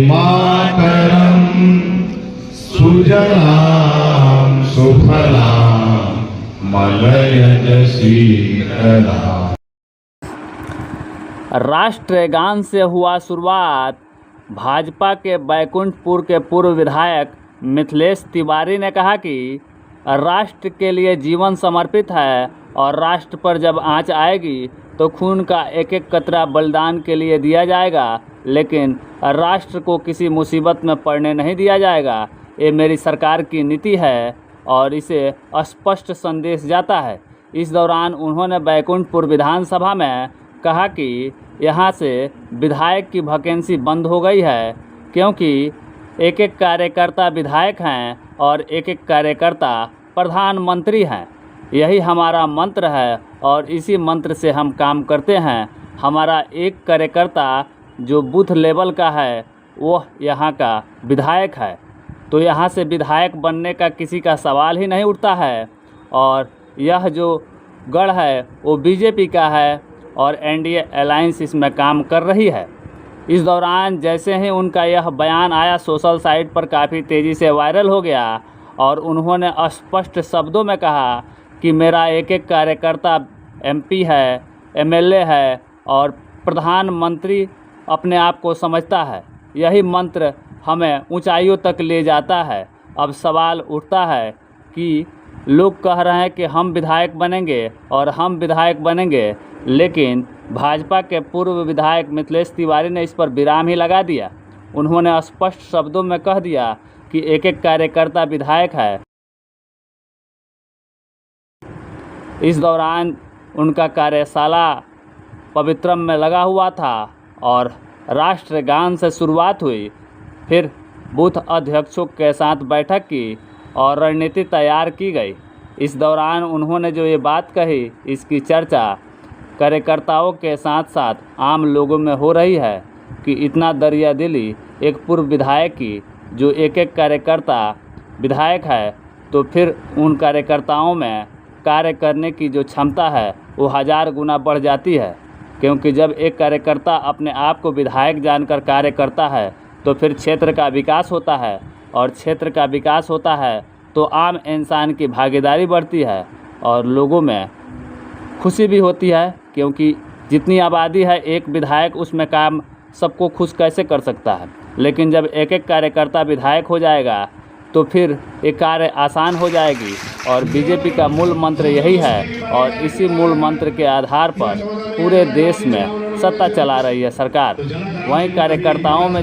मातरम सुजलाम सुफलाम मलयज शीतलाम। राष्ट्रगान से हुआ शुरुआत। भाजपा के बैकुंठपुर के पूर्व विधायक मिथिलेश तिवारी ने कहा कि राष्ट्र के लिए जीवन समर्पित है और राष्ट्र पर जब आंच आएगी तो खून का एक एक कतरा बलिदान के लिए दिया जाएगा, लेकिन राष्ट्र को किसी मुसीबत में पड़ने नहीं दिया जाएगा। ये मेरी सरकार की नीति है और इसे स्पष्ट संदेश जाता है। इस दौरान उन्होंने बैकुंठपुर विधानसभा में कहा कि यहां से विधायक की वैकेंसी बंद हो गई है, क्योंकि एक एक कार्यकर्ता विधायक हैं और एक एक कार्यकर्ता प्रधानमंत्री हैं। यही हमारा मंत्र है और इसी मंत्र से हम काम करते हैं। हमारा एक कार्यकर्ता जो बूथ लेवल का है वो यहाँ का विधायक है, तो यहाँ से विधायक बनने का किसी का सवाल ही नहीं उठता है। और यह जो गढ़ है वो बीजेपी का है और एनडीए अलायंस इसमें काम कर रही है। इस दौरान जैसे ही उनका यह बयान आया, सोशल साइट पर काफ़ी तेज़ी से वायरल हो गया और उन्होंने स्पष्ट शब्दों में कहा कि मेरा एक एक कार्यकर्ता एमपी है, एमएलए है और प्रधानमंत्री अपने आप को समझता है। यही मंत्र हमें ऊंचाइयों तक ले जाता है। अब सवाल उठता है कि लोग कह रहे हैं कि हम विधायक बनेंगे और हम विधायक बनेंगे, लेकिन भाजपा के पूर्व विधायक मिथिलेश तिवारी ने इस पर विराम ही लगा दिया। उन्होंने स्पष्ट शब्दों में कह दिया कि एक एक कार्यकर्ता विधायक है। इस दौरान उनका कार्यशाला पवित्रम में लगा हुआ था और राष्ट्रगान से शुरुआत हुई। फिर बूथ अध्यक्षों के साथ बैठक की और रणनीति तैयार की गई। इस दौरान उन्होंने जो ये बात कही, इसकी चर्चा कार्यकर्ताओं के साथ साथ आम लोगों में हो रही है कि इतना दरिया दिली एक पूर्व विधायक की, जो एक एक कार्यकर्ता विधायक है, तो फिर उन कार्यकर्ताओं में कार्य करने की जो क्षमता है वो 1000 गुना बढ़ जाती है। क्योंकि जब एक कार्यकर्ता अपने आप को विधायक जानकर कार्य करता है तो फिर क्षेत्र का विकास होता है, और क्षेत्र का विकास होता है तो आम इंसान की भागीदारी बढ़ती है और लोगों में खुशी भी होती है। क्योंकि जितनी आबादी है, एक विधायक उसमें काम सबको खुश कैसे कर सकता है, लेकिन जब एक एक कार्यकर्ता विधायक हो जाएगा तो फिर ये कार्य आसान हो जाएगी। और बीजेपी का मूल मंत्र यही है और इसी मूल मंत्र के आधार पर पूरे देश में सत्ता चला रही है सरकार। वहीं कार्यकर्ताओं में